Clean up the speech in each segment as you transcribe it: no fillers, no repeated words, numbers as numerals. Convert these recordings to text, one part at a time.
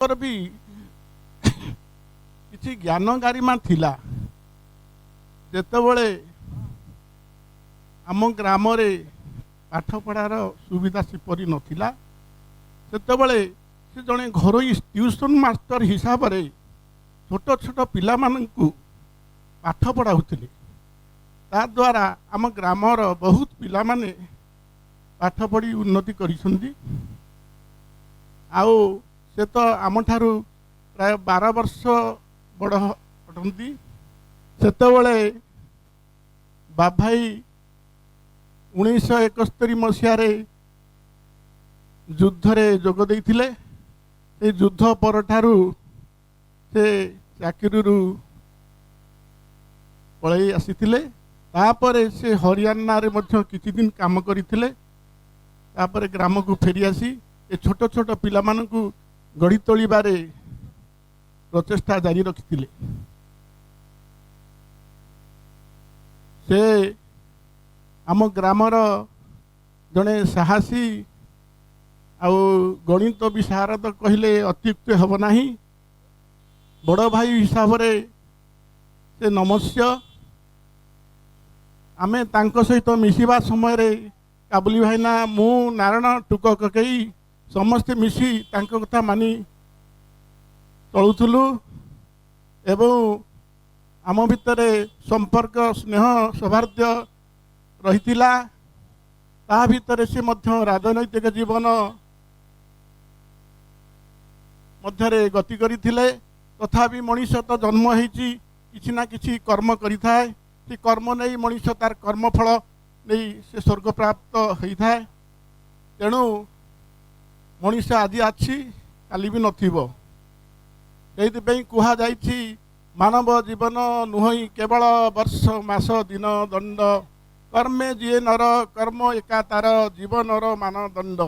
पर भी किसी ज्ञान गारिमा थिला जेतेबेले आम ग्राम रे पाठ पढ़ार सुविधा सेपरी नथिला सेतेबेले से जड़े घरोई ट्यूशन मास्टर हिसाब से छोट छोट पिला माननकु पाठ पढ़ाउथिले ता द्वारा आम ग्रामर बहुत पिला माने पाठ पढ़ी उन्नति करिसंदी। आउ से तो आम ठारू प्राय 12 वर्ष बड़ अटंती सेतेबेले बाभाई 1971 मसीह युद्ध रे जोग देइथिले। से युद्ध पर ठारू से चाकरी पलि आसीथिले। तापरे से हरियाणा रे मध्य किछि दिन काम करिथिले। तापरे ग्राम को फेरी आसी ए छोट छोट पिला मानकु गढ़ी तोलिबारे प्रचेष्टा जारी रखिथिले। से आम ग्रामर जड़े साहसी आउ गणित विशारद कहले अत्युक्त हब नाही। बड़ भाई हिसाब रे से नमस्य आमे तांको सहित मिसिबा समय रे काबुली भाईना मु नारायण टुक ककई समस्ते मिसी तांको कथा मानी चलुथुलु एवं आम भितर संपर्क स्नेह सौहार्द्य रहितिला। ता भितर से मध्य राजनैतिक जीवन मध्यरे गति करिथिले। तथापि मनीष तो जन्म होइछि किछि ना किछि कर्म करिथाए। से कर्म नहीं मनीष तार कर्मफल नहीं से स्वर्ग प्राप्त होइथाए। तेणु मनीष आज अच्छी काली भी नथिबो। सेइथिपई कुहा जाइछि मानव जीवन नुहई केवल वर्ष मास दिन दंड कर्मे जीए नर कर्म एका तार जीवनर मानदंड।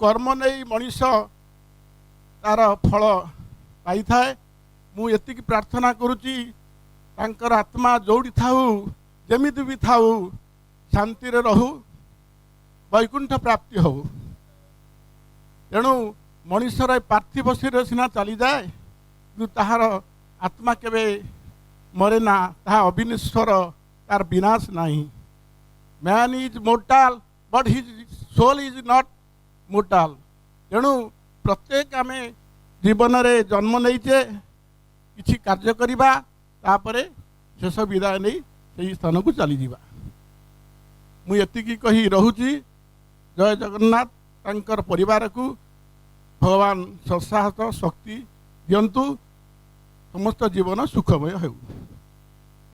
कर्म नहीं मनीष तार फल पाई थाए। मु एतिकी प्रार्थना करुची तांकर आत्मा जोड़ी थाऊ जेमिति भी थाऊ शांति रे रहू वैकुंठ प्राप्ति हो। तेणु मनीषर पार्थिव शरीर सीना चली जाए कि ताहार आत्मा केवे मरे ना ताहा अविनश्वर तार विनाश नहीं। Man is mortal but his soul is not mortal. तेणु प्रत्येक आमे जीवन रे जन्म नहींचे किछि कार्य करिबा तापरे शेष विदाय नहीं से स्थान को चली जावा। मु एतिकी कही रहुची। जय जगन्नाथ। तांकर परिवार को भगवान साहस शक्ति दियंतु। समस्त जीवन सुखमय हो।